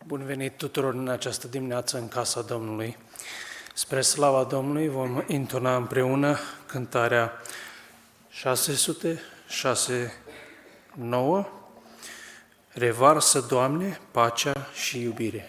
Bun venit tuturor în această dimineață în casa Domnului. Spre slava Domnului vom intona împreună cântarea 669, Revarsă, Doamne, pacea și iubire.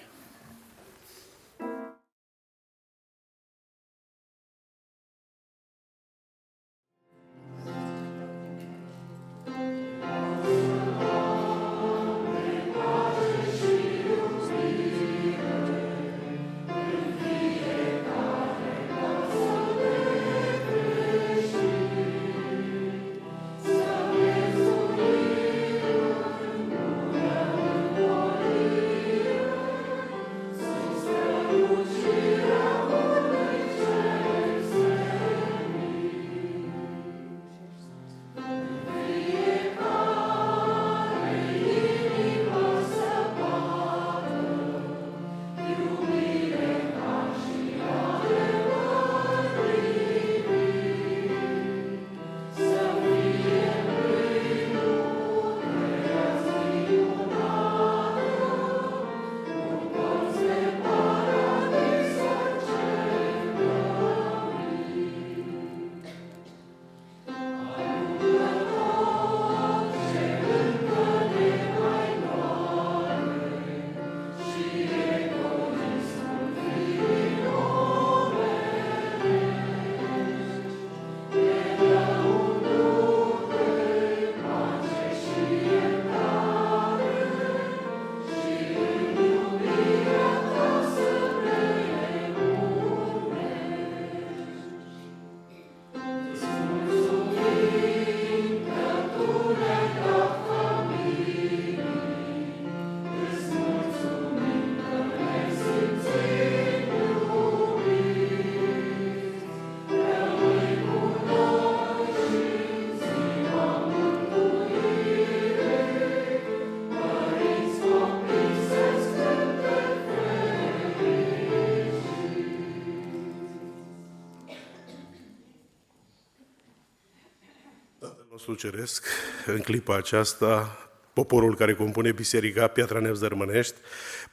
Nostru Ceresc, în clipa aceasta, poporul care compune biserica Piatra Neamț-Dărmănești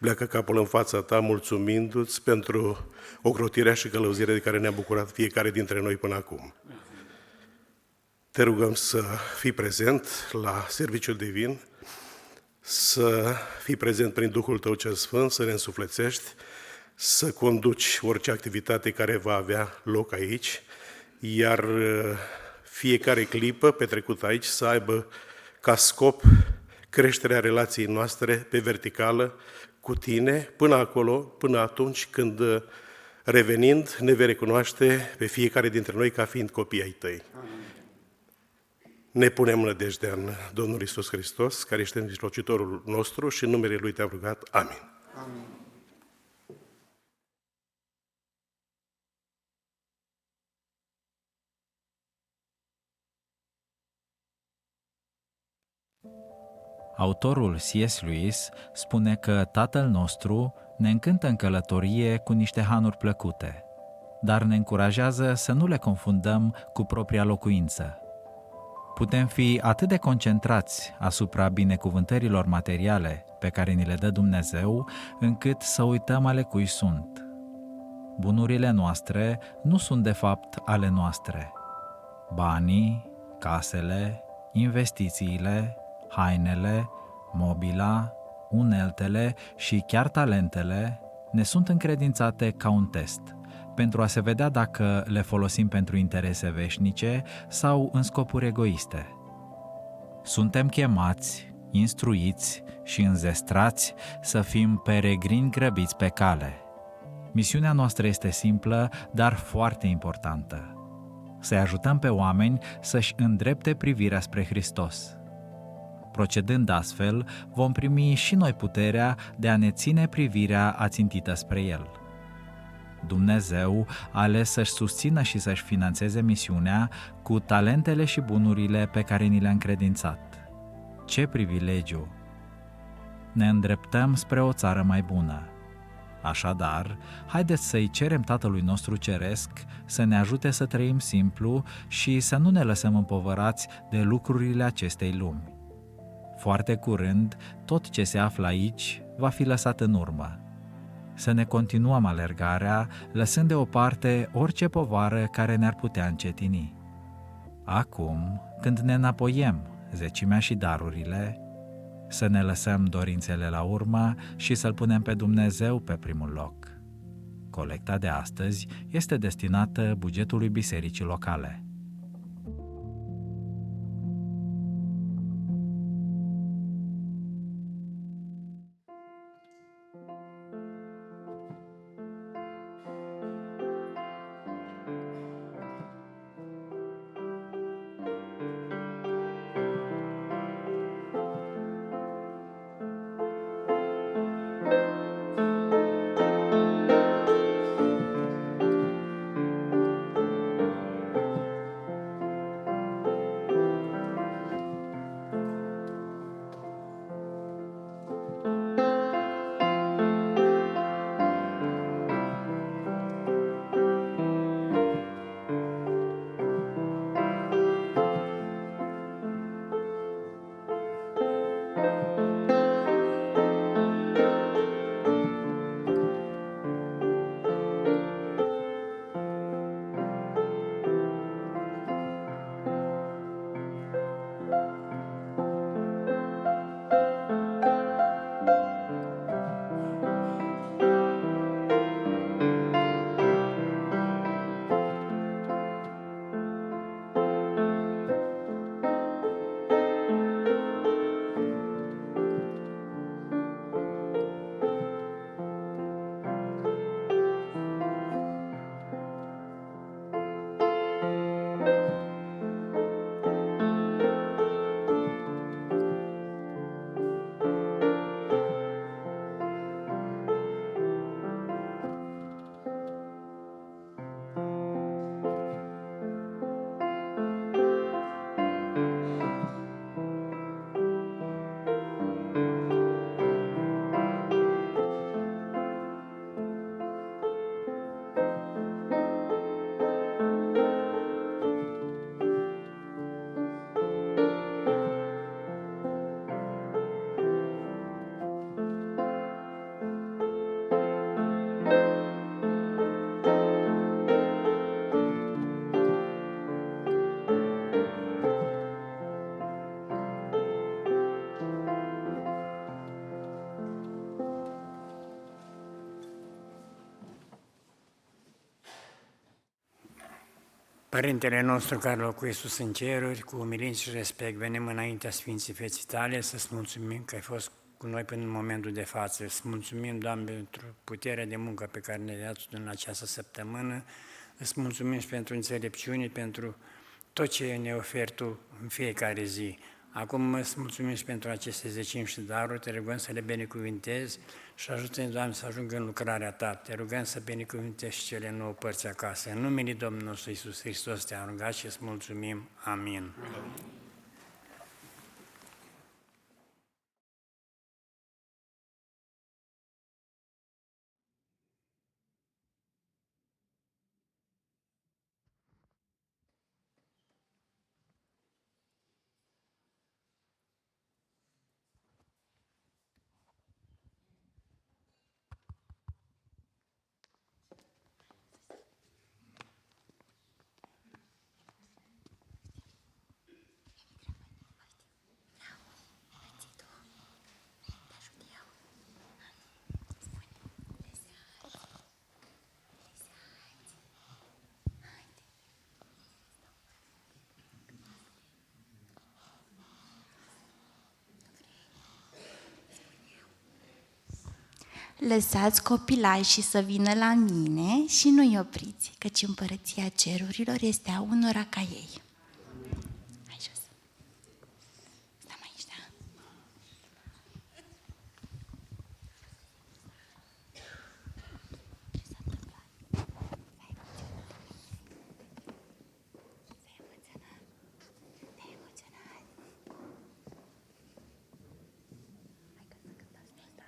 pleacă capul în fața ta, mulțumindu-ți pentru ocrotirea și călăuzirea de care ne-a bucurat fiecare dintre noi până acum. Te rugăm să fii prezent la serviciul divin, să fii prezent prin Duhul Tău cel Sfânt, să ne însuflețești, să conduci orice activitate care va avea loc aici, iar fiecare clipă petrecută aici să aibă ca scop creșterea relației noastre pe verticală cu tine, până acolo, până atunci când, revenind, ne vei recunoaște pe fiecare dintre noi ca fiind copii ai tăi. Amin. Ne punem nădejdea în Domnul Iisus Hristos, care este mijlocitorul nostru, și în numele Lui te-am rugat. Amin. Amin. Autorul C.S. Lewis spune că Tatăl nostru ne încântă în călătorie cu niște hanuri plăcute, dar ne încurajează să nu le confundăm cu propria locuință. Putem fi atât de concentrați asupra binecuvântărilor materiale pe care ni le dă Dumnezeu, încât să uităm ale cui sunt. Bunurile noastre nu sunt de fapt ale noastre. Banii, casele, investițiile, hainele, mobila, uneltele și chiar talentele ne sunt încredințate ca un test, pentru a se vedea dacă le folosim pentru interese veșnice sau în scopuri egoiste. Suntem chemați, instruiți și înzestrați să fim peregrini grăbiți pe cale. Misiunea noastră este simplă, dar foarte importantă: să-i ajutăm pe oameni să-și îndrepte privirea spre Hristos. Procedând astfel, vom primi și noi puterea de a ne ține privirea ațintită spre El. Dumnezeu a ales să-și susțină și să-și finanțeze misiunea cu talentele și bunurile pe care ni le-a încredințat. Ce privilegiu! Ne îndreptăm spre o țară mai bună. Așadar, haideți să-i cerem Tatălui nostru Ceresc să ne ajute să trăim simplu și să nu ne lăsăm împovărați de lucrurile acestei lumi. Foarte curând, tot ce se află aici va fi lăsat în urmă. Să ne continuăm alergarea, lăsând deoparte orice povară care ne-ar putea încetini. Acum, când ne înapoiem zecimea și darurile, să ne lăsăm dorințele la urmă și să-L punem pe Dumnezeu pe primul loc. Colecta de astăzi este destinată bugetului bisericii locale. Părintele nostru care locuiești sus în ceruri, cu umilință și respect, venim înaintea Sfinții Feții Tale să-ți mulțumim că ai fost cu noi până în momentul de față. Îți mulțumim, Doamne, pentru puterea de muncă pe care ne-ai dat în această săptămână. Îți mulțumim și pentru înțelepciune, pentru tot ce ne oferi Tu în fiecare zi. Acum îți mulțumim și pentru aceste zecimi și daruri, te rugăm să le binecuvintezi și ajută-ne, Doamne, să ajungă în lucrarea Ta. Te rugăm să binecuvintezi și cele 9 părți acasă. În numele Domnului nostru Iisus Hristos te-am rugat și îți mulțumim. Amin. Lăsați copilașii să vină la mine și nu-i opriți, căci împărăția cerurilor este a unora ca ei. Hai jos. Stăm aici, da? Ce s-a întâmplat? Stai emoționat. Stai emoționat. Hai că să cântați asta.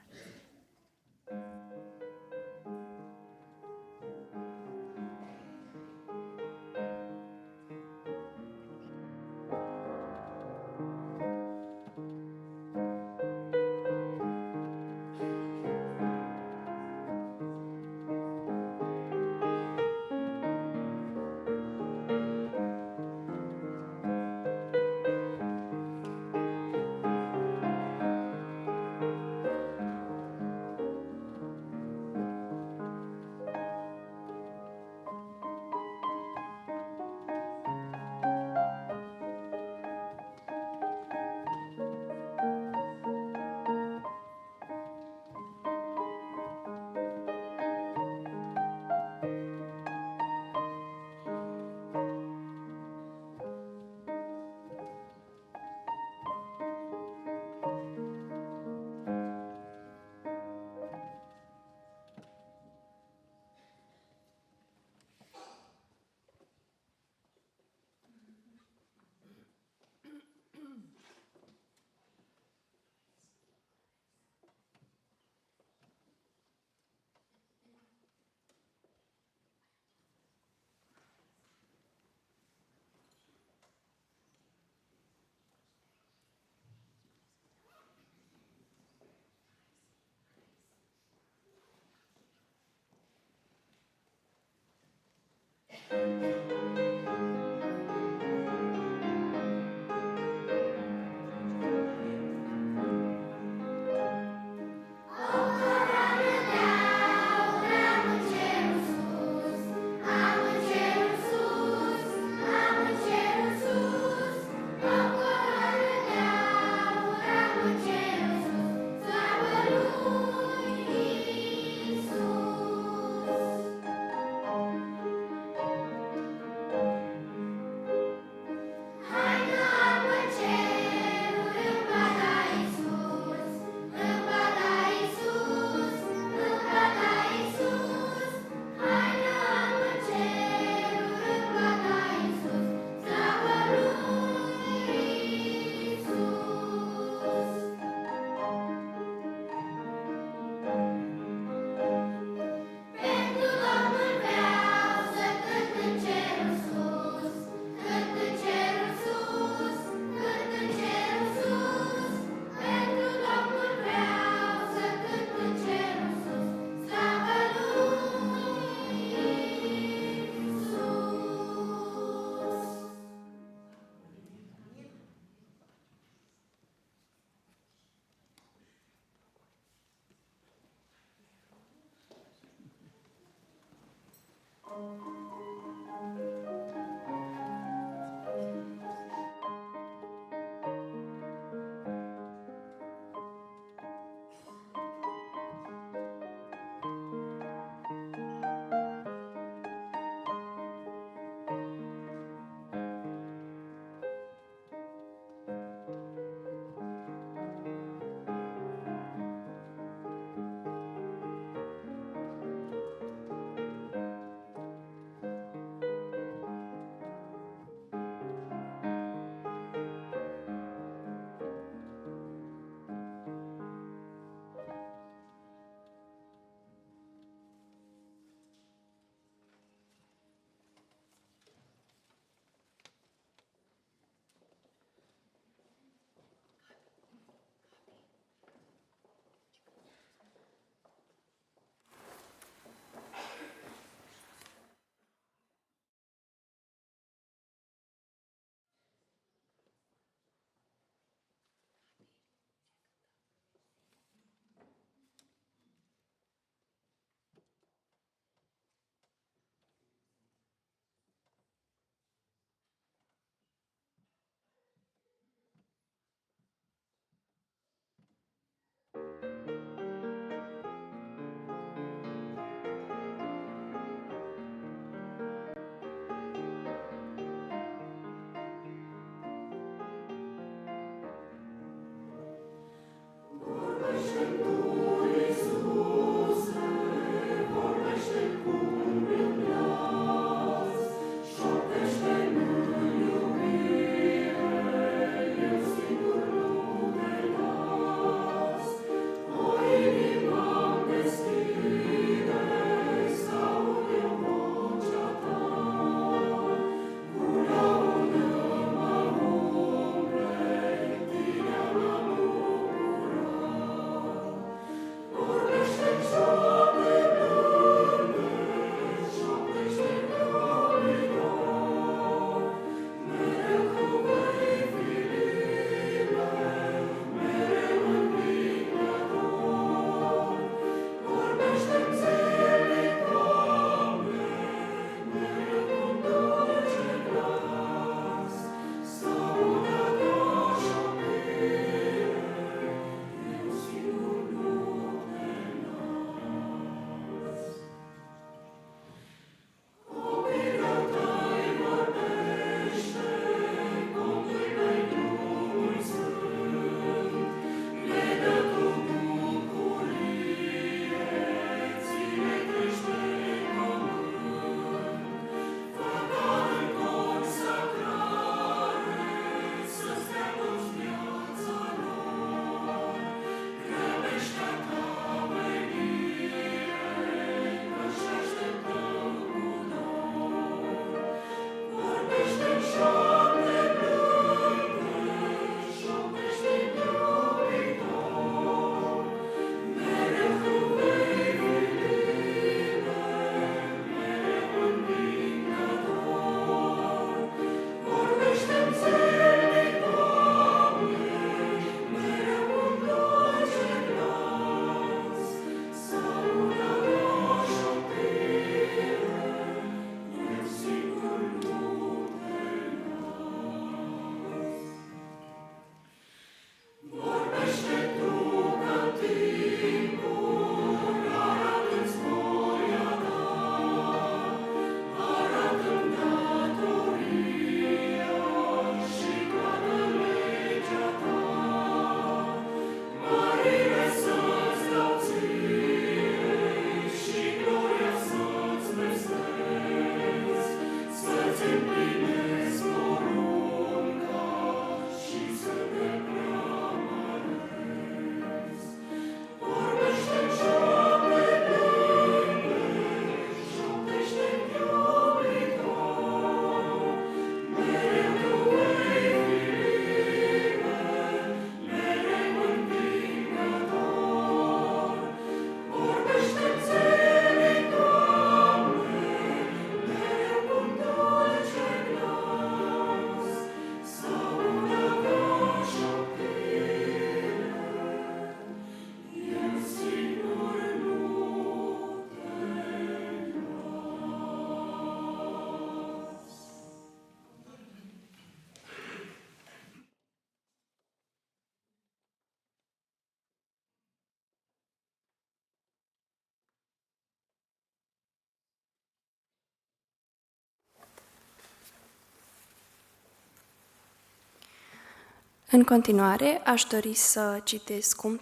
În continuare, aș dori să citesc un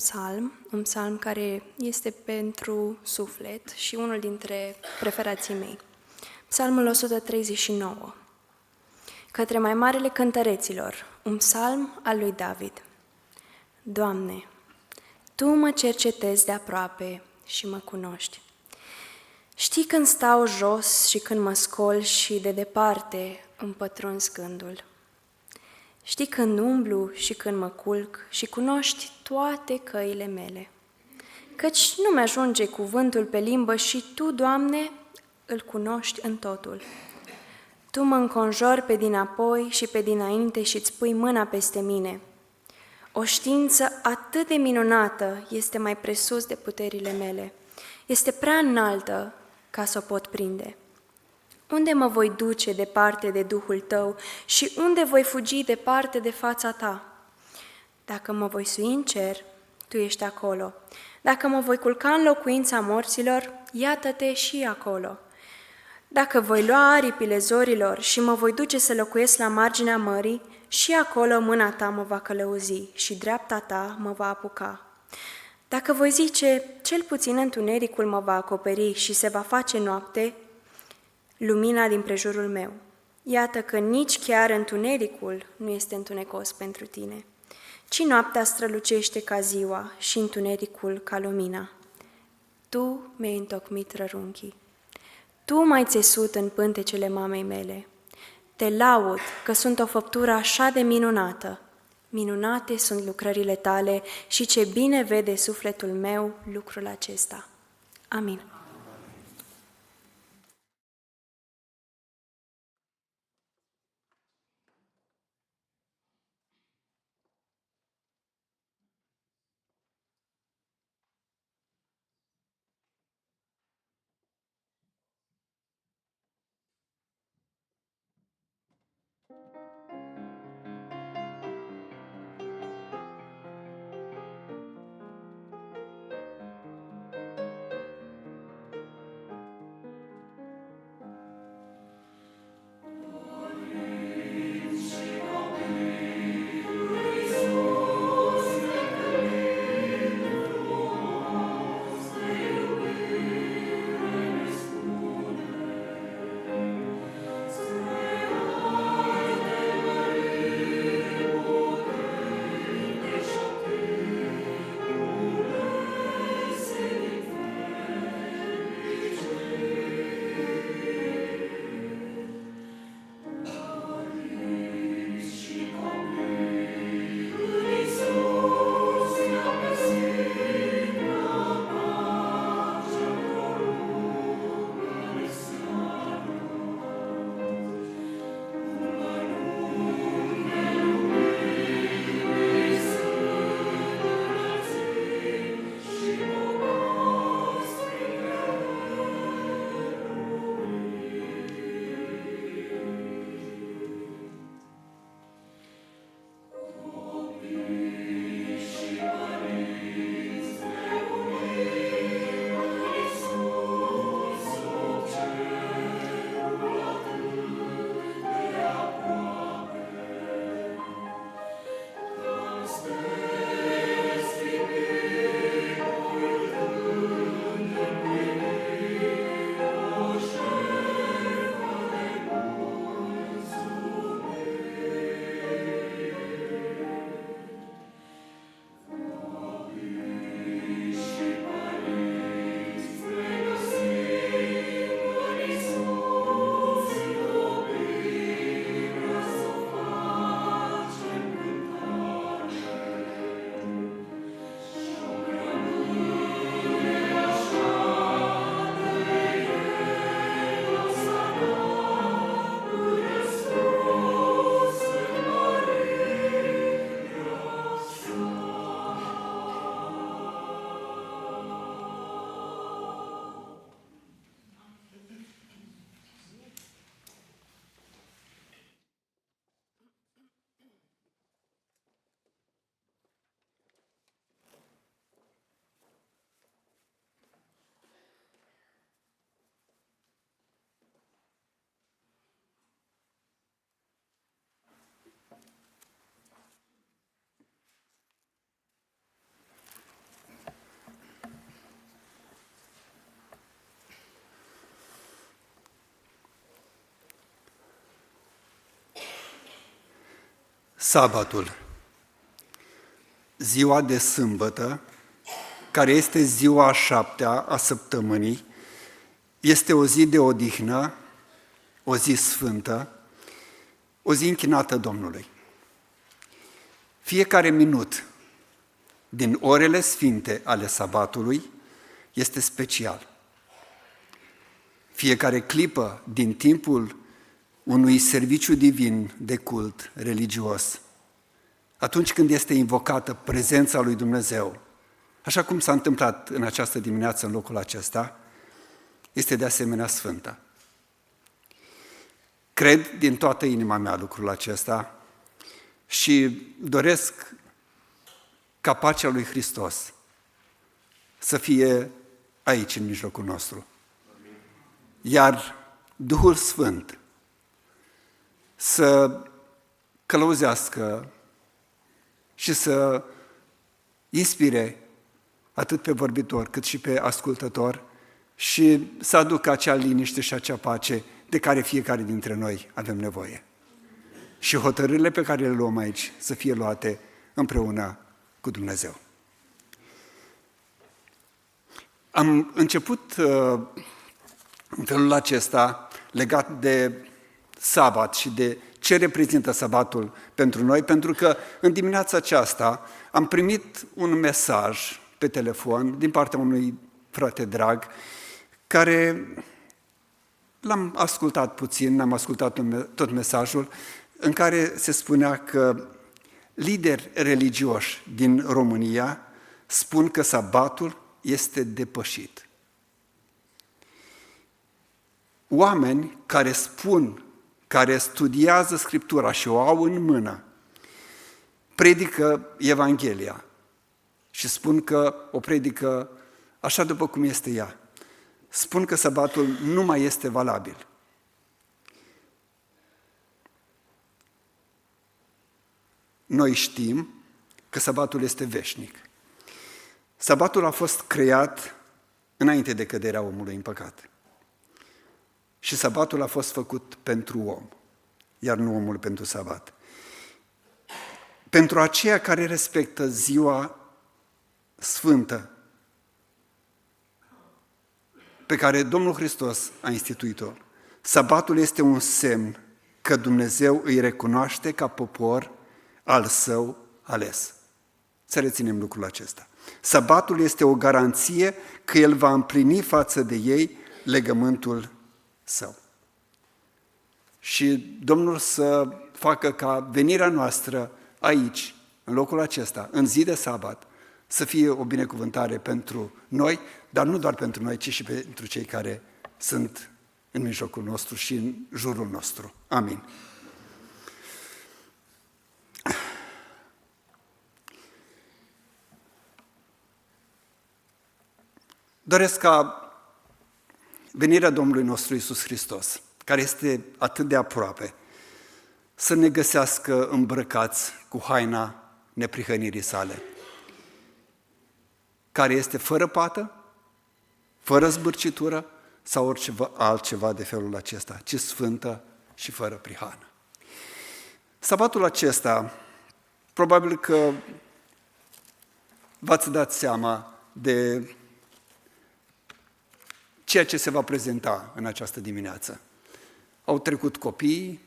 psalm care este pentru suflet și unul dintre preferații mei. Psalmul 139. Către mai marele cântăreților, un psalm al lui David. Doamne, Tu mă cercetezi de aproape și mă cunoști. Știi când stau jos și când mă scol și de departe îmi pătrunzi gândul. Știi când umblu și când mă culc și cunoști toate căile mele. Căci nu mi-ajunge cuvântul pe limbă și Tu, Doamne, îl cunoști în totul. Tu mă înconjori pe dinapoi și pe dinainte și îți pui mâna peste mine. O știință atât de minunată este mai presus de puterile mele. Este prea înaltă ca să o pot prinde. Unde mă voi duce departe de Duhul Tău și unde voi fugi departe de fața Ta? Dacă mă voi sui în cer, Tu ești acolo. Dacă mă voi culca în locuința morților, iată-te și acolo. Dacă voi lua aripile zorilor și mă voi duce să locuiesc la marginea mării, și acolo mâna Ta mă va călăuzi și dreapta Ta mă va apuca. Dacă voi zice, cel puțin întunericul mă va acoperi și se va face noapte, lumina din prejurul meu. Iată că nici chiar întunericul nu este întunecos pentru Tine, ci noaptea strălucește ca ziua și întunericul ca lumina. Tu mi-ai întocmit rărunchii. Tu m-ai țesut în pântecele mamei mele. Te laud că sunt o făptură așa de minunată. Minunate sunt lucrările Tale și ce bine vede sufletul meu lucrul acesta. Amin. Sabatul, ziua de sâmbătă, care este ziua a 7-a a săptămânii, este o zi de odihnă, o zi sfântă, o zi închinată Domnului. Fiecare minut din orele sfinte ale sabatului este special. Fiecare clipă din timpul unui serviciu divin de cult religios, atunci când este invocată prezența lui Dumnezeu, așa cum s-a întâmplat în această dimineață în locul acesta, este de asemenea sfântă. Cred din toată inima mea lucrul acesta și doresc ca pacea lui Hristos să fie aici, în mijlocul nostru. Iar Duhul Sfânt să călăuzească și să inspire atât pe vorbitor cât și pe ascultător și să aducă acea liniște și acea pace de care fiecare dintre noi avem nevoie. Și hotărârile pe care le luăm aici să fie luate împreună cu Dumnezeu. Am început în felul acesta legat de sabat și de ce reprezintă sabatul pentru noi, pentru că în dimineața aceasta am primit un mesaj pe telefon din partea unui frate drag, care l-am ascultat puțin, am ascultat tot mesajul, în care se spunea că lideri religioși din România spun că sabatul este depășit. Oameni care spun, care studiază Scriptura și o au în mână, predică Evanghelia și spun că o predică așa după cum este ea. Spun că sabatul nu mai este valabil. Noi știm că sabatul este veșnic. Sabatul a fost creat înainte de căderea omului în păcat. Și sabatul a fost făcut pentru om, iar nu omul pentru sabat. Pentru aceia care respectă ziua sfântă pe care Domnul Hristos a instituit-o, sabatul este un semn că Dumnezeu îi recunoaște ca popor al său ales. Să reținem lucrul acesta. Sabatul este o garanție că El va împlini față de ei legământul său. Și Domnul să facă ca venirea noastră aici, în locul acesta, în zi de sabat, să fie o binecuvântare pentru noi, dar nu doar pentru noi, ci și pentru cei care sunt în mijlocul nostru și în jurul nostru. Amin. Doresc ca venirea Domnului nostru Iisus Hristos, care este atât de aproape, să ne găsească îmbrăcați cu haina neprihănirii sale, care este fără pată, fără zbârcitură sau oriceva altceva de felul acesta, ci sfântă și fără prihană. Sabatul acesta, probabil că v-ați dat seama de ceea ce se va prezenta în această dimineață. Au trecut copiii,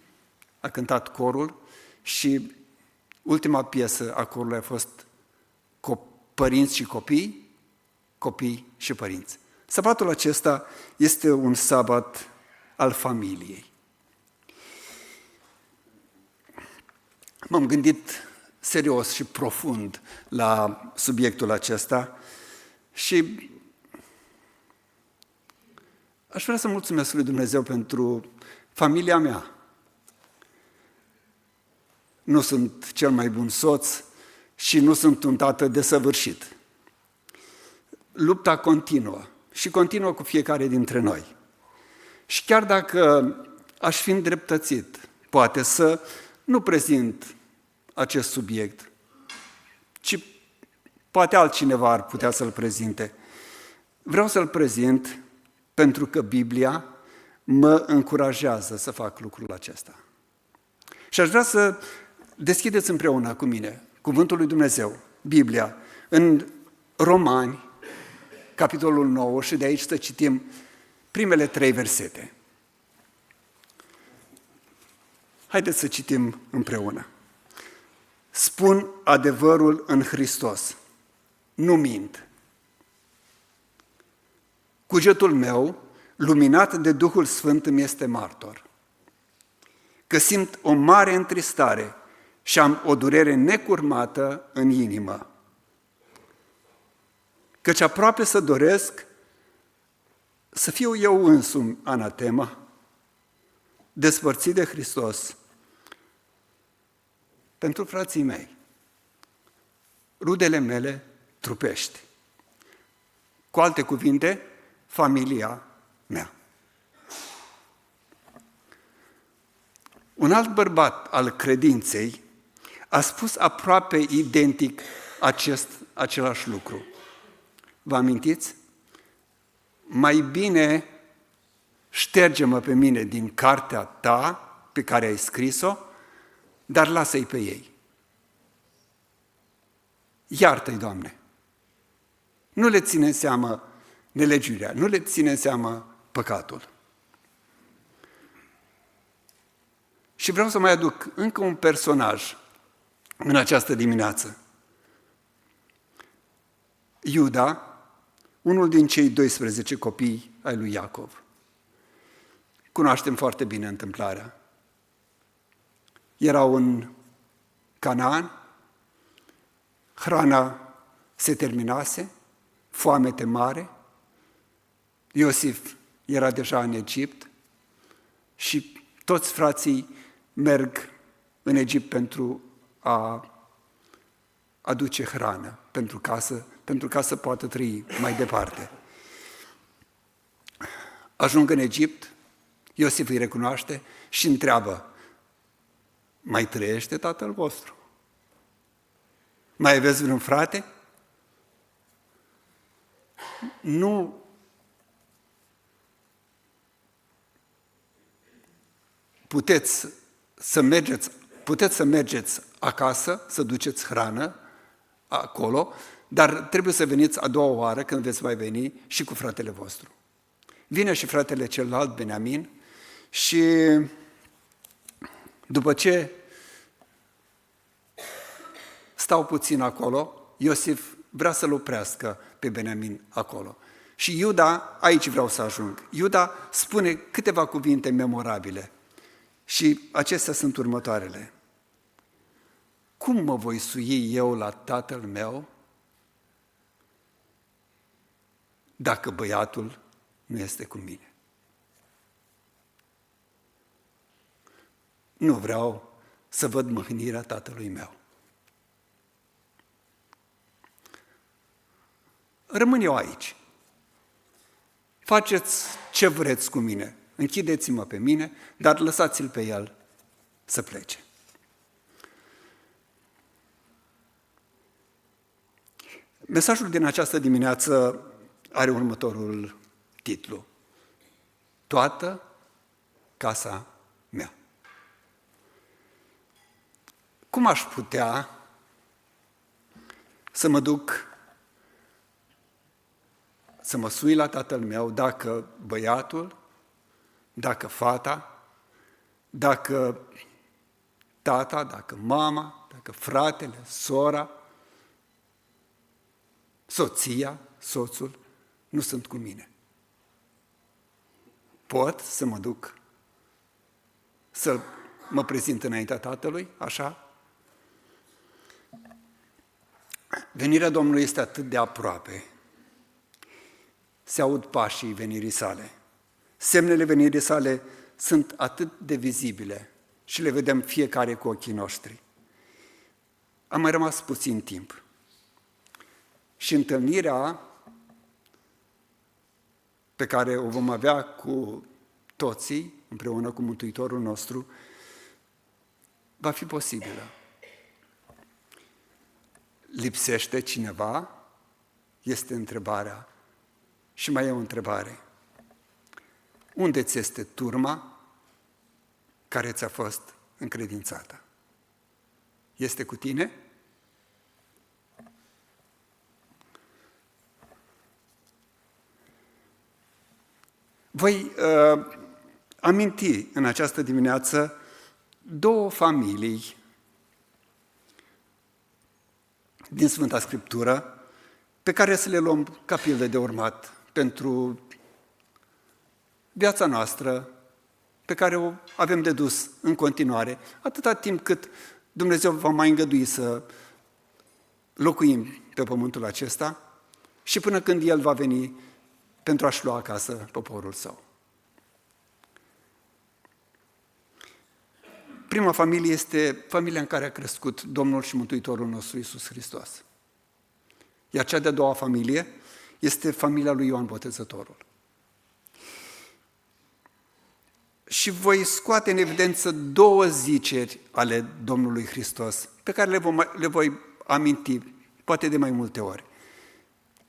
a cântat corul și ultima piesă a corului a fost părinți și copii, copii și părinți. Sabatul acesta este un sabat al familiei. M-am gândit serios și profund la subiectul acesta și aș vrea să mulțumesc lui Dumnezeu pentru familia mea. Nu sunt cel mai bun soț și nu sunt un tată desăvârșit. Lupta continuă și continuă cu fiecare dintre noi. Și chiar dacă aș fi îndreptățit, poate să nu prezint acest subiect, ci poate altcineva ar putea să-l prezinte. Vreau să-l prezint pentru că Biblia mă încurajează să fac lucrul acesta. Și aș vrea să Deschideți împreună cu mine Cuvântul lui Dumnezeu, Biblia, în Romani, capitolul 9, și de aici să citim primele 3 versete. Haideți să citim împreună. Spun adevărul în Hristos, nu mint. Cugetul meu, luminat de Duhul Sfânt, îmi este martor, că simt o mare întristare și am o durere necurmată în inimă, căci aproape să doresc să fiu eu însumi anatema, despărțit de Hristos, pentru frații mei, rudele mele trupești. Cu alte cuvinte, familia mea. Un alt bărbat al credinței a spus aproape identic același lucru. Vă amintiți? Mai bine șterge-mă pe mine din cartea ta pe care ai scris-o, dar lasă-i pe ei. Iartă-i, Doamne! Nu le ține în seamă nelegiuirea, nu le ține în seamă păcatul. Și vreau să mai aduc încă un personaj în această dimineață. Iuda, unul din cei 12 copii ai lui Iacov. Cunoaștem foarte bine întâmplarea. Erau în Canaan, hrana se terminase, foamete mare, Iosif era deja în Egipt și toți frații merg în Egipt pentru a aduce hrană pentru ca să poată trăi mai departe. Ajung în Egipt, Iosif îi recunoaște și întreabă: mai trăiește tatăl vostru? Mai aveți vreun frate? Nu puteți să mergeți acasă, să duceți hrană acolo, dar trebuie să veniți a doua oară când veți mai veni și cu fratele vostru. Vine și fratele celălalt, Beniamin, și după ce stau puțin acolo, Iosif vrea să-l oprească pe Beniamin acolo. Și Iuda, aici vreau să ajung, Iuda spune câteva cuvinte memorabile și acestea sunt următoarele. Cum mă voi sui eu la tatăl meu dacă băiatul nu este cu mine? Nu vreau să văd mâhnirea tatălui meu. Rămân eu aici. Faceți ce vreți cu mine. Închideți-mă pe mine, dar lăsați-l pe el să plece. Mesajul din această dimineață are următorul titlu: Toată casa mea. Cum aș putea să mă duc să mă sui la tatăl meu dacă băiatul, dacă fata, dacă tata, dacă mama, dacă fratele, sora, soția, soțul nu sunt cu mine? Pot să mă duc să mă prezint înaintea Tatălui, așa? Venirea Domnului este atât de aproape. Se aud pașii venirii sale. Semnele venirii sale sunt atât de vizibile și le vedem fiecare cu ochii noștri. A mai rămas puțin timp. Și întâlnirea pe care o vom avea cu toții, împreună cu Mântuitorul nostru, va fi posibilă. Lipsește cineva? Este întrebarea. Și mai e o întrebare. Unde ți este turma care ți-a fost încredințată? este cu tine? Voi aminti în această dimineață două familii din Sfânta Scriptură pe care să le luăm ca pildă de urmat pentru viața noastră, pe care o avem de dus în continuare, atâta timp cât Dumnezeu va mai îngădui să locuim pe pământul acesta și până când El va veni pentru a-și lua acasă poporul Său. Prima familie este familia în care a crescut Domnul și Mântuitorul nostru Iisus Hristos. Iar cea de-a doua familie este familia lui Ioan Botezătorul. Și voi scoate în evidență două ziceri ale Domnului Hristos, pe care le voi aminti, poate de mai multe ori.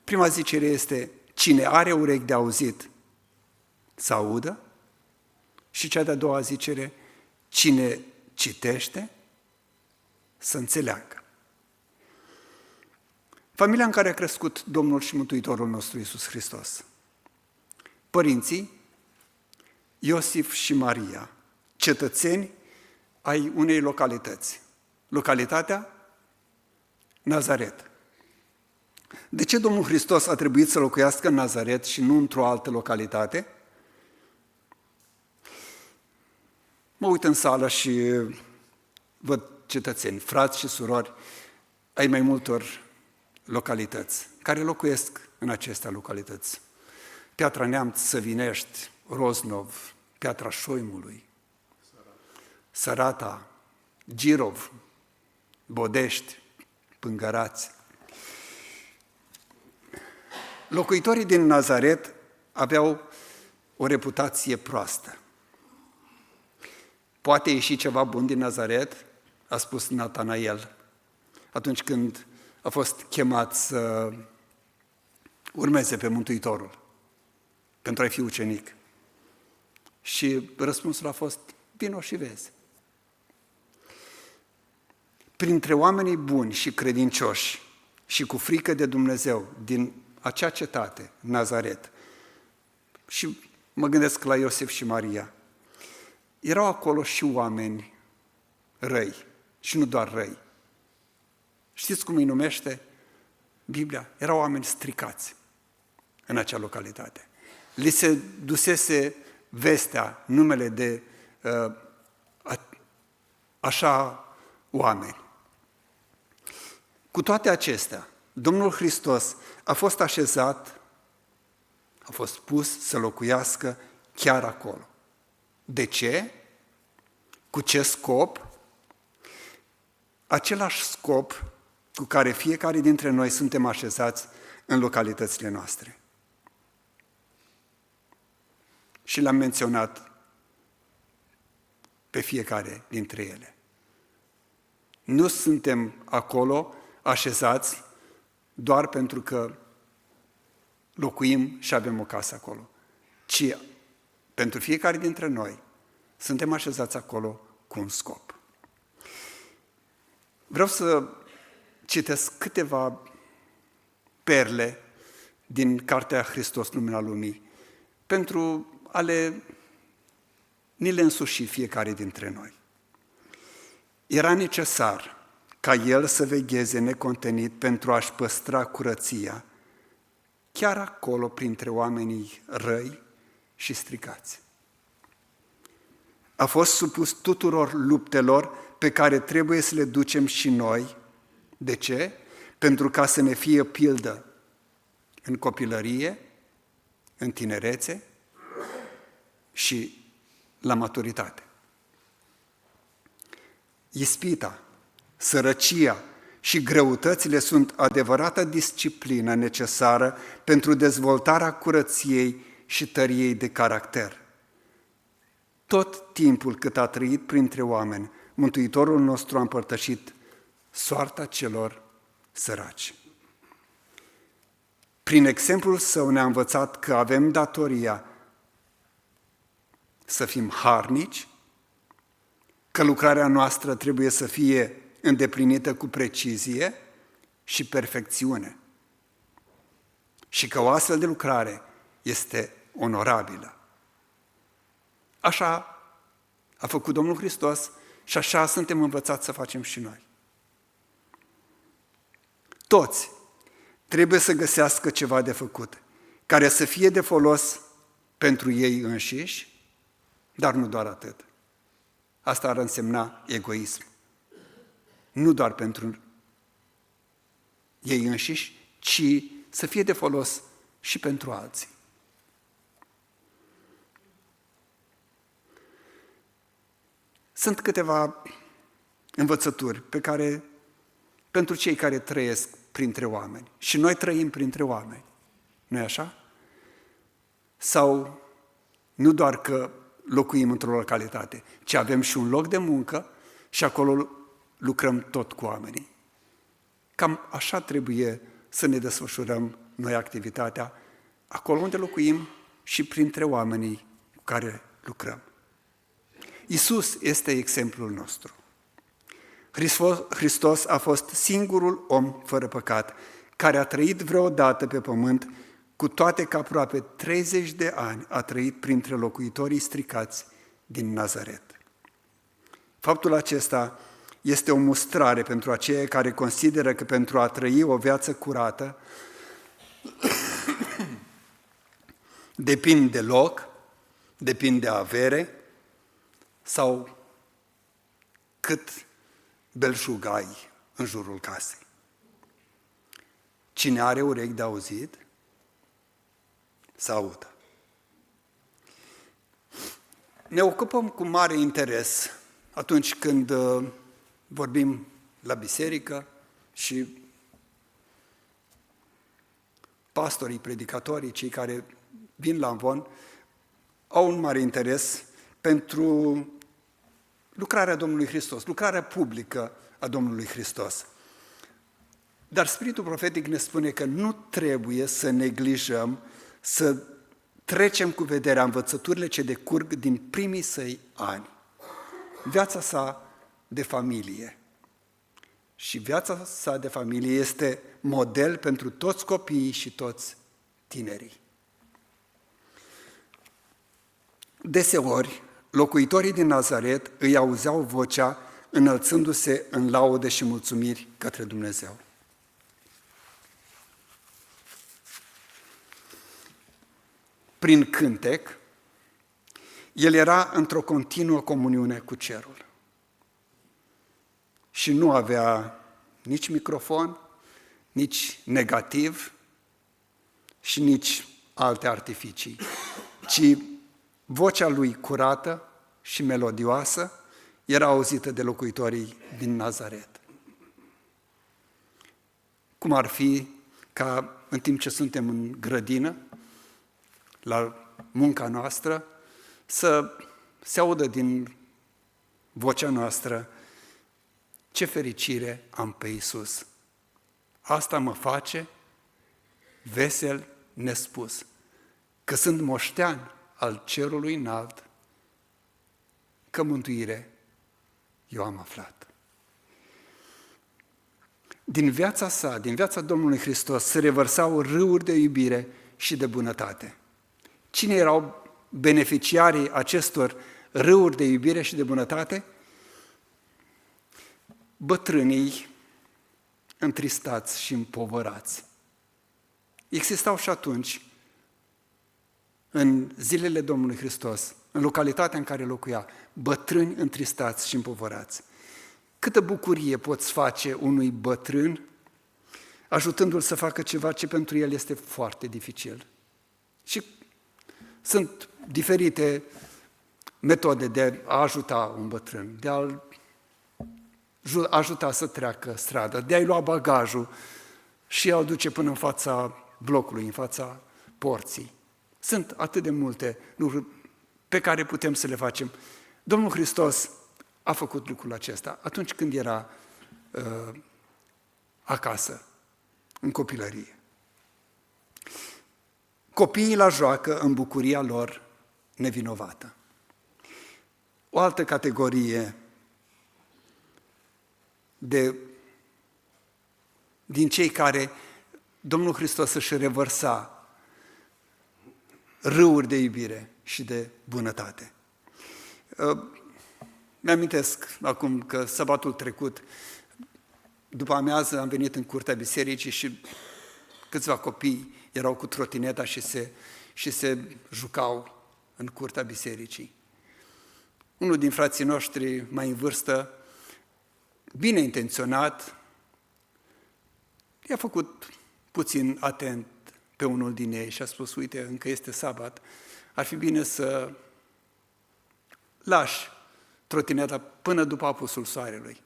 Prima zicere este: cine are urechi de auzit, să audă. Și cea de-a doua zicere: cine citește, să înțeleagă. Familia în care a crescut Domnul și Mântuitorul nostru Iisus Hristos. Părinții, Iosif și Maria, cetățeni ai unei localități. Localitatea Nazaret. De ce Domnul Hristos a trebuit să locuiască în Nazaret și nu într-o altă localitate? Mă uit în sală și văd cetățeni, frați și surori ai mai multor localități, care locuiesc în aceste localități. Piatra Neamț, Săvinești, Roznov, Piatra Șoimului, Sărata, Girov, Bodești, Pângărați. Locuitorii din Nazaret aveau o reputație proastă. Poate ieși ceva bun din Nazaret, a spus Natanael, atunci când a fost chemat să urmeze pe Mântuitorul, pentru a-i fi ucenic. Și răspunsul a fost: vino și vezi. Printre oamenii buni și credincioși și cu frică de Dumnezeu din acea cetate, Nazaret, și mă gândesc la Iosif și Maria, erau acolo și oameni răi, și nu doar răi. Știți cum îi numește Biblia? Erau oameni stricați în acea localitate. Li se dusese vestea, numele de așa oameni. Cu toate acestea, Domnul Hristos a fost așezat, a fost pus să locuiască chiar acolo. De ce? Cu ce scop? Același scop cu care fiecare dintre noi suntem așezați în localitățile noastre. Și l-am menționat pe fiecare dintre ele. Nu suntem acolo așezați doar pentru că locuim și avem o casă acolo, ci pentru fiecare dintre noi suntem așezați acolo cu un scop. Vreau să citesc câteva perle din Cartea Hristos, Lumina Lumii, pentru a ni le însuși fiecare dintre noi. Era necesar ca el să vegheze necontenit pentru a-și păstra curăția, chiar acolo printre oamenii răi și stricați. A fost supus tuturor luptelor pe care trebuie să le ducem și noi. De ce? Pentru ca să ne fie pildă în copilărie, în tinerețe și la maturitate. Ispita, sărăcia și greutățile sunt adevărata disciplină necesară pentru dezvoltarea curăției și tăriei de caracter. Tot timpul cât a trăit printre oameni, Mântuitorul nostru a împărtășit soarta celor săraci. Prin exemplul său ne-a învățat că avem datoria să fim harnici, că lucrarea noastră trebuie să fie îndeplinită cu precizie și perfecțiune. Și că o astfel de lucrare este onorabilă. Așa a făcut Domnul Hristos și așa suntem învățați să facem și noi. Toți trebuie să găsească ceva de făcut, care să fie de folos pentru ei înșiși, dar nu doar atât. Asta ar însemna egoism. Nu doar pentru ei înșiși, ci să fie de folos și pentru alții. Sunt câteva învățături pentru cei care trăiesc printre oameni. Și noi trăim printre oameni. Nu-i așa? Sau nu doar că locuim într-o localitate, ci avem și un loc de muncă și acolo lucrăm tot cu oamenii. Cam așa trebuie să ne desfășurăm noi activitatea, acolo unde locuim și printre oamenii cu care lucrăm. Iisus este exemplul nostru. Hristos a fost singurul om fără păcat care a trăit vreodată pe pământ, cu toate că aproape 30 de ani a trăit printre locuitorii stricați din Nazaret. Faptul acesta este o mustrare pentru aceia care consideră că pentru a trăi o viață curată depinde de loc, depinde de avere sau cât belșug ai în jurul casei. Cine are urechi de auzit, să audă. Ne ocupăm cu mare interes atunci când vorbim la biserică și pastorii, predicatorii, cei care vin la amvon, au un mare interes pentru lucrarea Domnului Hristos, lucrarea publică a Domnului Hristos. Dar Spiritul Profetic ne spune că nu trebuie să neglijăm, să trecem cu vederea învățăturile ce decurg din primii săi ani. Viața sa de familie. Și viața sa de familie este model pentru toți copiii și toți tinerii. Deseori, locuitorii din Nazaret îi auzeau vocea înălțându-se în laude și mulțumiri către Dumnezeu. Prin cântec, el era într-o continuă comuniune cu cerul. Și nu avea nici microfon, nici negativ și nici alte artificii, ci vocea lui curată și melodioasă era auzită de locuitorii din Nazaret. Cum ar fi ca în timp ce suntem în grădină, la munca noastră, să se audă din vocea noastră: ce fericire am pe Iisus! Asta mă face vesel nespus, că sunt moștean al cerului înalt, că mântuire eu am aflat. Din viața sa, din viața Domnului Hristos, se revărsau râuri de iubire și de bunătate. Cine erau beneficiarii acestor râuri de iubire și de bunătate? Bătrânii întristați și împovărați. Existau și atunci, în zilele Domnului Hristos, în localitatea în care locuia, bătrâni întristați și împovărați. Câtă bucurie poți face unui bătrân ajutându-l să facă ceva ce pentru el este foarte dificil. Și sunt diferite metode de a ajuta un bătrân, de a-l ajuta să treacă strada, de a-i lua bagajul și a-l duce până în fața blocului, în fața porții. Sunt atât de multe lucruri pe care putem să le facem. Domnul Hristos a făcut lucrul acesta atunci când era acasă, în copilărie. Copiii la joacă în bucuria lor nevinovată. O altă categorie din cei care Domnul Hristos își revărsa râuri de iubire și de bunătate. Mi-amintesc acum că sabatul trecut, după amiază, am venit în curtea bisericii și câțiva copii erau cu trotineta și se jucau în curtea bisericii. Unul din frații noștri mai în vârstă, bine intenționat, i-a făcut puțin atent pe unul din ei și a spus, uite, încă este sabat, ar fi bine să lași trotineta până după apusul soarelui.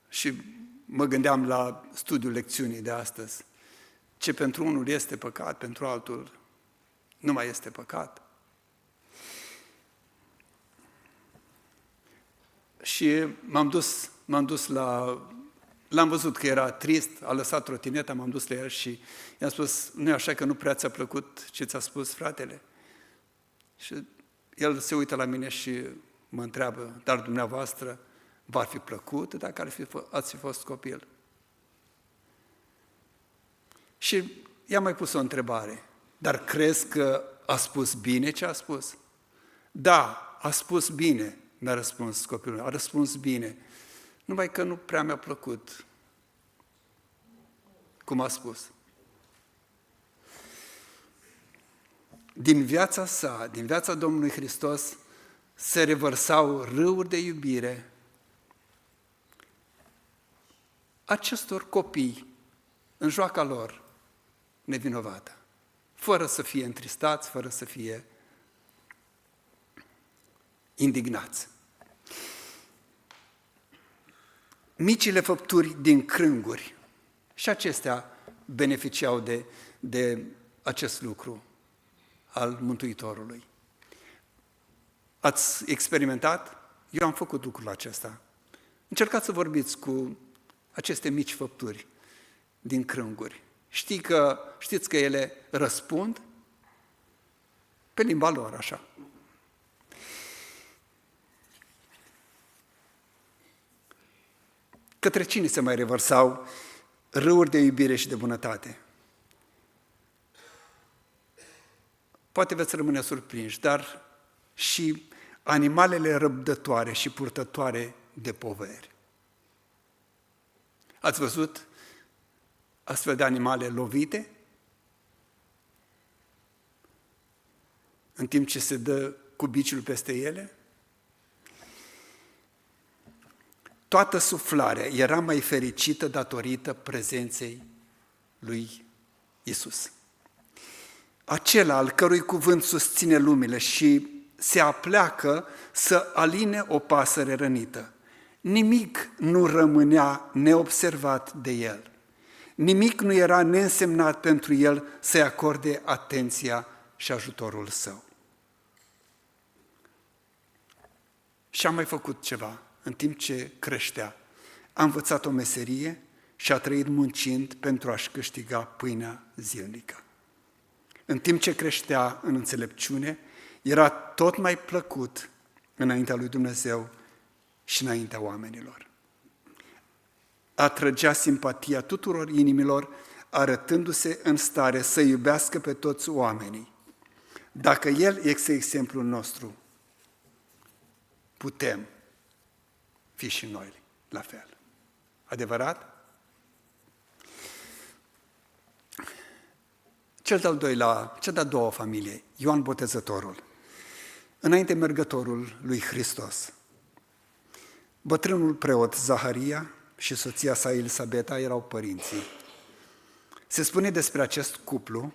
Și mă gândeam la studiul lecțiunii de astăzi. Ce pentru unul este păcat, pentru altul nu mai este păcat. Și m-am dus l-am văzut că era trist, a lăsat trotineta, m-am dus la el și i-am spus, nu e așa că nu prea ți-a plăcut ce ți-a spus fratele? Și el se uită la mine și mă întreabă, dar dumneavoastră v-ar fi plăcut dacă ați fi fost copil? Și i-am mai pus o întrebare, dar crezi că a spus bine ce a spus? Da, a spus bine, mi-a răspuns copilul, a răspuns bine, numai că nu prea mi-a plăcut cum a spus. Din viața sa, din viața Domnului Hristos, se revărsau râuri de iubire acestor copii în joaca lor nevinovată, fără să fie întristați, fără să fie indignați. Micile făpturi din crânguri, și acestea beneficiau de acest lucru al Mântuitorului. Ați experimentat? Eu am făcut lucrul acesta. Încercați să vorbiți cu aceste mici făpturi din crânguri. Știți că ele răspund pe limba lor, așa. Către cine se mai revărsau râuri de iubire și de bunătate? Poate veți rămâne surprinși, dar și animalele răbdătoare și purtătoare de poveri. Ați văzut astfel de animale lovite? În timp ce se dă cu biciul peste ele? Toată suflarea era mai fericită datorită prezenței lui Isus. Acela al cărui cuvânt susține lumile și se apleacă să aline o pasăre rănită. Nimic nu rămânea neobservat de el. Nimic nu era neînsemnat pentru el să-i acorde atenția și ajutorul său. Și a mai făcut ceva. În timp ce creștea, a învățat o meserie și a trăit muncind pentru a-și câștiga pâinea zilnică. În timp ce creștea în înțelepciune, era tot mai plăcut înaintea lui Dumnezeu și înaintea oamenilor. Atrăgea simpatia tuturor inimilor, arătându-se în stare să iubească pe toți oamenii. Dacă El este exemplul nostru, putem fi și noi la fel. Adevărat? Cea de-a doua familie, Ioan Botezătorul, înainte mergătorul lui Hristos. Bătrânul preot Zaharia și soția sa Elisabeta erau părinții. Se spune despre acest cuplu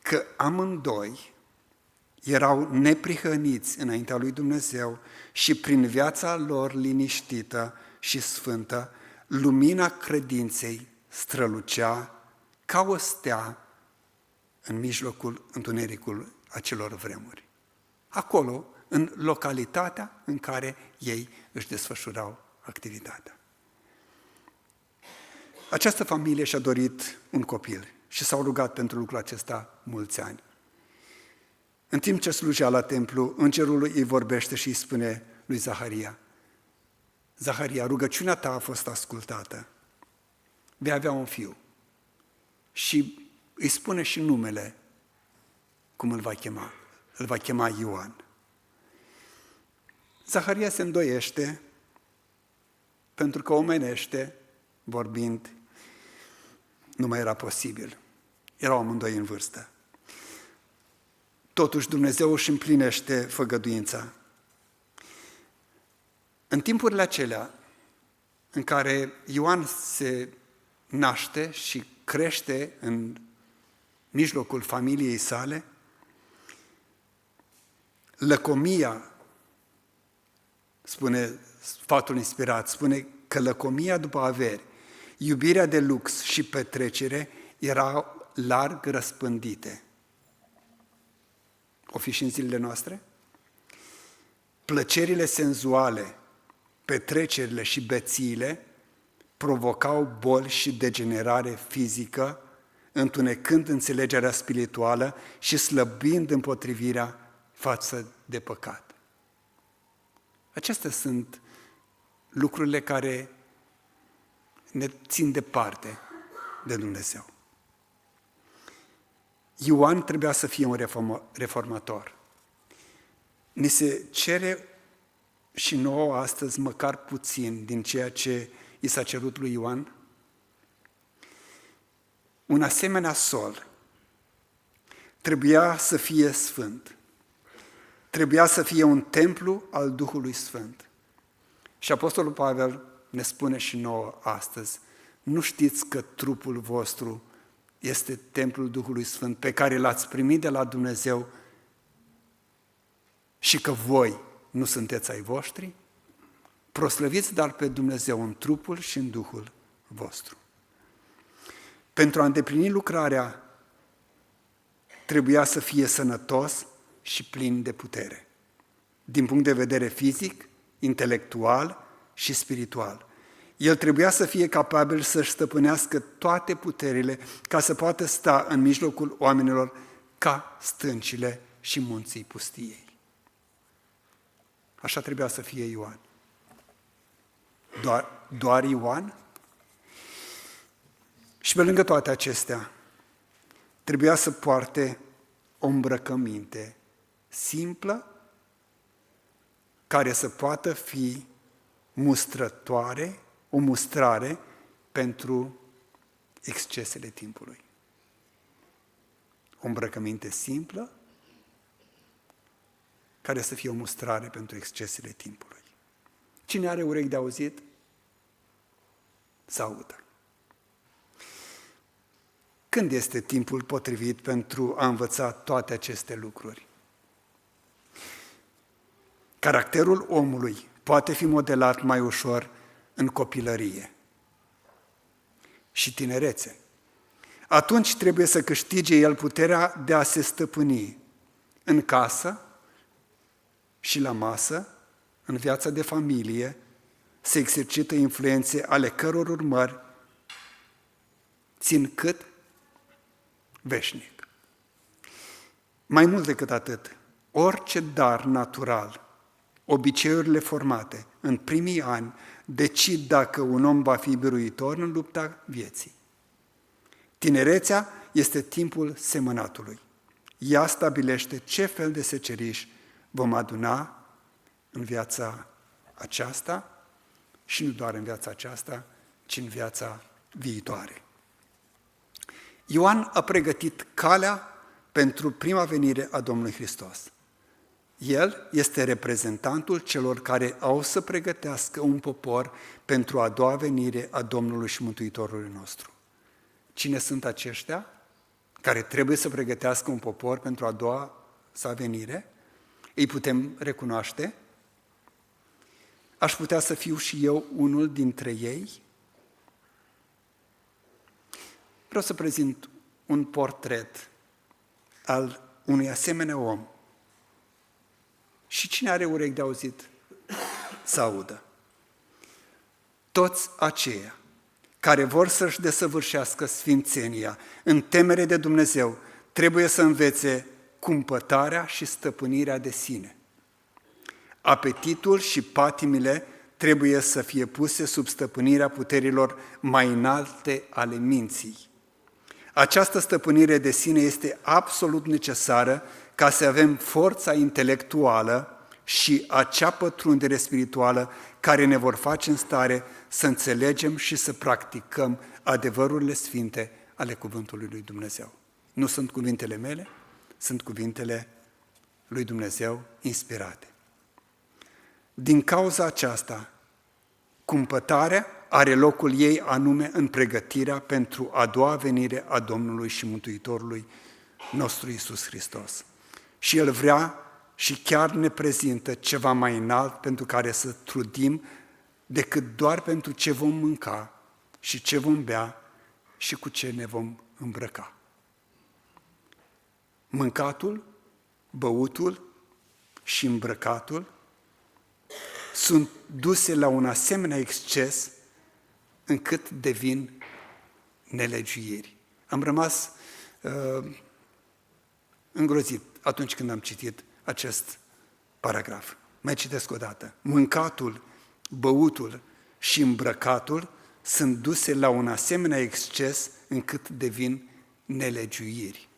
că amândoi erau neprihăniți înaintea lui Dumnezeu și prin viața lor liniștită și sfântă, lumina credinței strălucea ca o stea în mijlocul întunericului acelor vremuri. Acolo, în localitatea în care ei își desfășurau activitatea. Această familie și-a dorit un copil și s-au rugat pentru lucrul acesta mulți ani. În timp ce slujea la templu, îngerul îi vorbește și îi spune lui Zaharia: Zaharia, rugăciunea ta a fost ascultată. Vei avea un fiu. Și îi spune și numele cum îl va chema. Îl va chema Ioan. Zaharia se îndoiește pentru că omenește, vorbind, nu mai era posibil. Erau amândoi în vârstă. Totuși Dumnezeu își împlinește făgăduința. În timpurile acelea în care Ioan se naște și crește în mijlocul familiei sale, lăcomia, spune sfatul inspirat, spune că lăcomia după averi, iubirea de lux și petrecere erau larg răspândite. O fi și în zilele noastre? Plăcerile senzuale, petrecerile și bețiile provocau boli și degenerare fizică, întunecând înțelegerea spirituală și slăbind împotrivirea față de păcat. Acestea sunt lucrurile care ne țin departe de Dumnezeu. Ioan trebuia să fie un reformator. Ni se cere și nouă astăzi măcar puțin din ceea ce i s-a cerut lui Ioan. Un asemenea sol trebuia să fie sfânt. Trebuia să fie un templu al Duhului Sfânt. Și Apostolul Pavel ne spune și nouă astăzi, nu știți că trupul vostru este templul Duhului Sfânt pe care l-ați primit de la Dumnezeu și că voi nu sunteți ai voștri? Proslăviți dar pe Dumnezeu în trupul și în Duhul vostru. Pentru a îndeplini lucrarea, trebuia să fie sănătos și plin de putere, din punct de vedere fizic, intelectual și spiritual. El trebuia să fie capabil să-și stăpânească toate puterile ca să poată sta în mijlocul oamenilor ca stâncile și munții pustiei. Așa trebuia să fie Ioan. Doar Ioan? Și pe lângă toate acestea, trebuia să poarte o îmbrăcăminte simplă, care să poată fi mustrătoare, o mustrare pentru excesele timpului. O îmbrăcăminte simplă, care să fie o mustrare pentru excesele timpului. Cine are urechi de auzit, să audă. Când este timpul potrivit pentru a învăța toate aceste lucruri? Caracterul omului poate fi modelat mai ușor în copilărie și tinerețe. Atunci trebuie să câștige el puterea de a se stăpâni în casă și la masă, în viața de familie, se exercită influențe ale căror urmări țin cât? Veșnic. Mai mult decât atât, orice dar natural, obiceiurile formate în primii ani decid dacă un om va fi biruitor în lupta vieții. Tinerețea este timpul semănatului. Ea stabilește ce fel de seceriș vom aduna în viața aceasta și nu doar în viața aceasta, ci în viața viitoare. Ioan a pregătit calea pentru prima venire a Domnului Hristos. El este reprezentantul celor care au să pregătească un popor pentru a doua venire a Domnului și Mântuitorului nostru. Cine sunt aceștia care trebuie să pregătească un popor pentru a doua sa venire? Îi putem recunoaște? Aș putea să fiu și eu unul dintre ei? Vreau să prezint un portret al unui asemenea om. Și cine are urechi de auzit, să audă. Toți aceia care vor să-și desăvârșească sfințenia în temere de Dumnezeu, trebuie să învețe cumpătarea și stăpânirea de sine. Apetitul și patimile trebuie să fie puse sub stăpânirea puterilor mai înalte ale minții. Această stăpânire de sine este absolut necesară ca să avem forța intelectuală și acea pătrundere spirituală care ne vor face în stare să înțelegem și să practicăm adevărurile sfinte ale Cuvântului lui Dumnezeu. Nu sunt cuvintele mele, sunt cuvintele lui Dumnezeu inspirate. Din cauza aceasta, cumpătarea are locul ei anume în pregătirea pentru a doua venire a Domnului și Mântuitorului nostru Iisus Hristos. Și El vrea și chiar ne prezintă ceva mai înalt pentru care să trudim decât doar pentru ce vom mânca și ce vom bea și cu ce ne vom îmbrăca. Mâncatul, băutul și îmbrăcatul sunt duse la un asemenea exces încât devin nelegiuiri. Am rămas îngrozit atunci când am citit acest paragraf. Mai citesc o dată. Mâncatul, băutul și îmbrăcatul sunt duse la un asemenea exces încât devin nelegiuiri.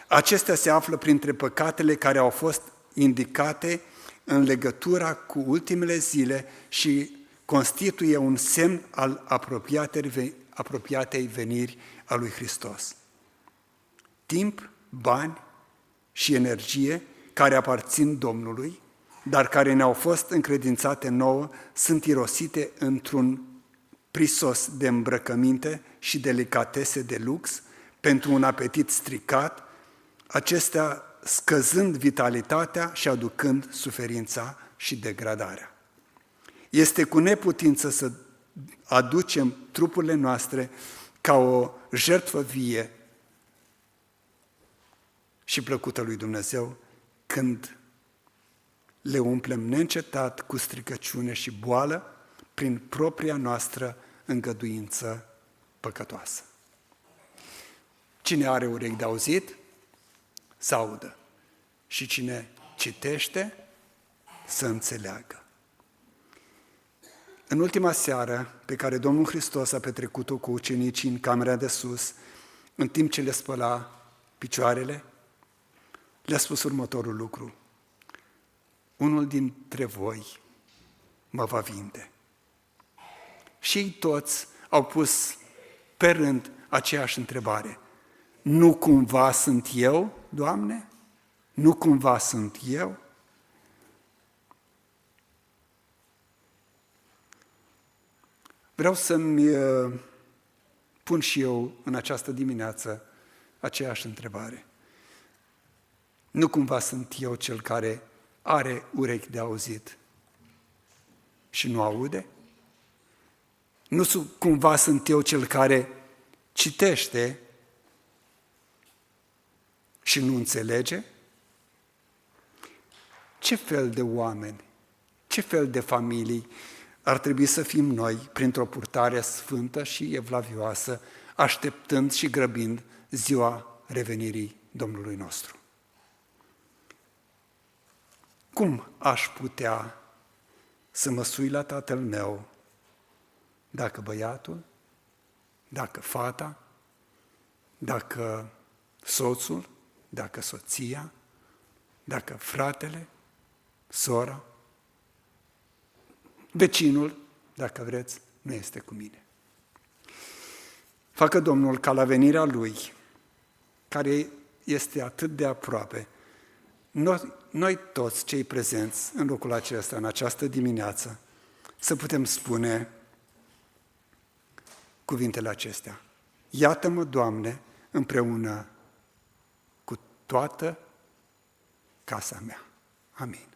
Acestea se află printre păcatele care au fost indicate în legătura cu ultimele zile și constituie un semn al apropiatei veniri a lui Hristos. Timp, bani și energie care aparțin Domnului, dar care ne-au fost încredințate nouă, sunt irosite într-un prisos de îmbrăcăminte și delicatese de lux, pentru un apetit stricat, acestea scăzând vitalitatea și aducând suferința și degradarea. Este cu neputință să aducem trupurile noastre ca o jertfă vie și plăcută lui Dumnezeu când le umplem neîncetat cu stricăciune și boală prin propria noastră îngăduință păcătoasă. Cine are urechi de auzit, să audă. Și cine citește, să înțeleagă. În ultima seară pe care Domnul Hristos a petrecut-o cu ucenicii în camera de sus, în timp ce le spăla picioarele, le-a spus următorul lucru: unul dintre voi mă va vinde. Și ei toți au pus pe rând aceeași întrebare: nu cumva sunt eu, Doamne? Nu cumva sunt eu? Vreau să-mi pun și eu în această dimineață aceeași întrebare. Nu cumva sunt eu cel care are urechi de auzit și nu aude? Nu cumva sunt eu cel care citește și nu înțelege? Ce fel de oameni, ce fel de familii ar trebui să fim noi printr-o purtare sfântă și evlavioasă, așteptând și grăbind ziua revenirii Domnului nostru? Cum aș putea să mă sui la tatăl meu dacă băiatul, dacă fata, dacă soțul, dacă soția, dacă fratele, sora, vecinul, dacă vreți, nu este cu mine? Facă Domnul ca la venirea Lui, care este atât de aproape, noi toți cei prezenți în locul acesta, în această dimineață, să putem spune cuvintele acestea: iată-mă, Doamne, împreună cu toată casa mea. Amin.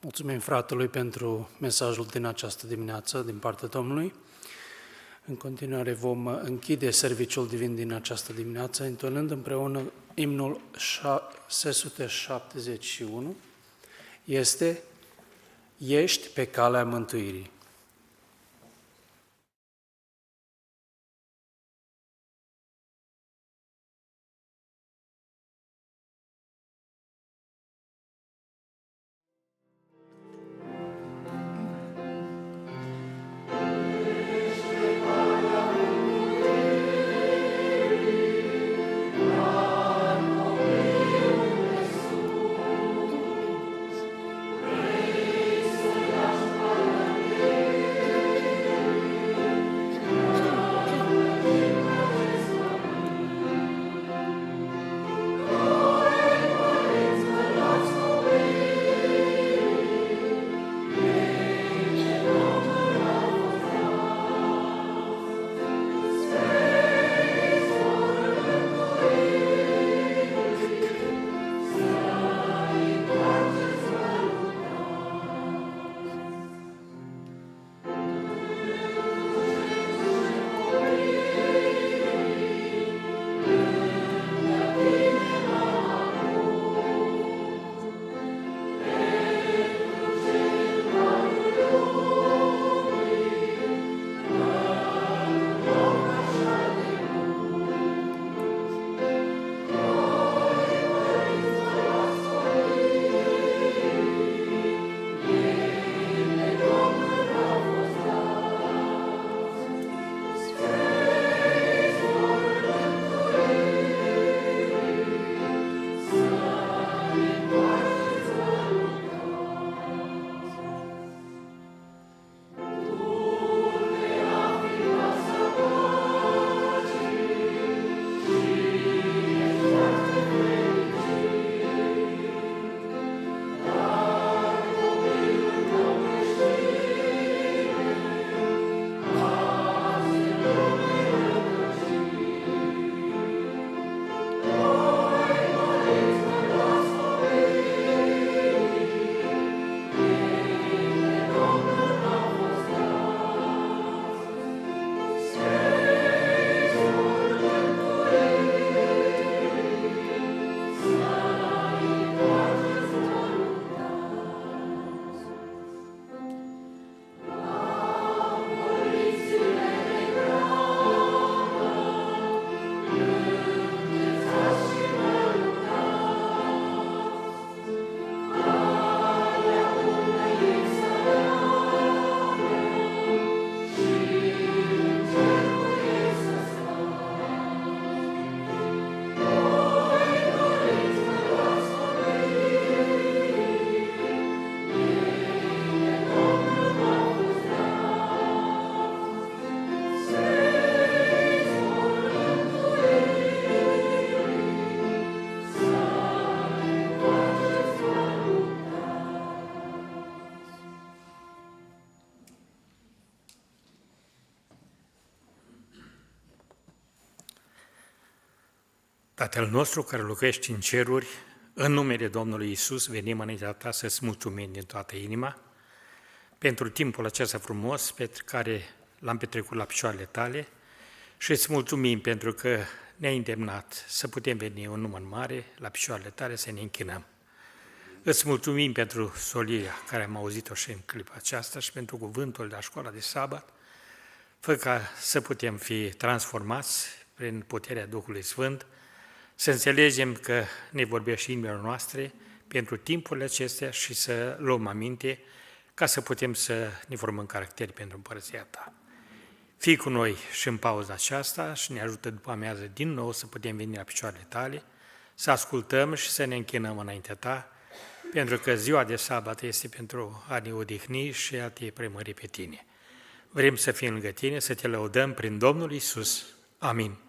Mulțumim fratelui pentru mesajul din această dimineață din partea Domnului. În continuare vom închide serviciul divin din această dimineață, intonând împreună imnul 671. Este Ești pe calea mântuirii. Tatăl nostru care locuiești în ceruri, în numele Domnului Iisus, venim înaintea ta să-ți mulțumim din toată inima pentru timpul acesta frumos pe care l-am petrecut la picioarele tale și îți mulțumim pentru că ne-ai îndemnat să putem veni un număr mare la picioarele tale să ne închinăm. Îți mulțumim pentru solia care am auzit-o și în clipa aceasta și pentru cuvântul de la școala de sabat, fă ca să putem fi transformați prin puterea Duhului Sfânt, să înțelegem că ne vorbește inimile noastre pentru timpurile acestea și să luăm aminte ca să putem să ne formăm caracteri pentru împărăția ta. Fii cu noi și în pauza aceasta și ne ajută după amiază din nou să putem veni la picioarele tale, să ascultăm și să ne închinăm înaintea ta, pentru că ziua de sabat este pentru a ne odihni și a te premări pe tine. Vrem să fim lângă tine, să te lăudăm prin Domnul Iisus. Amin.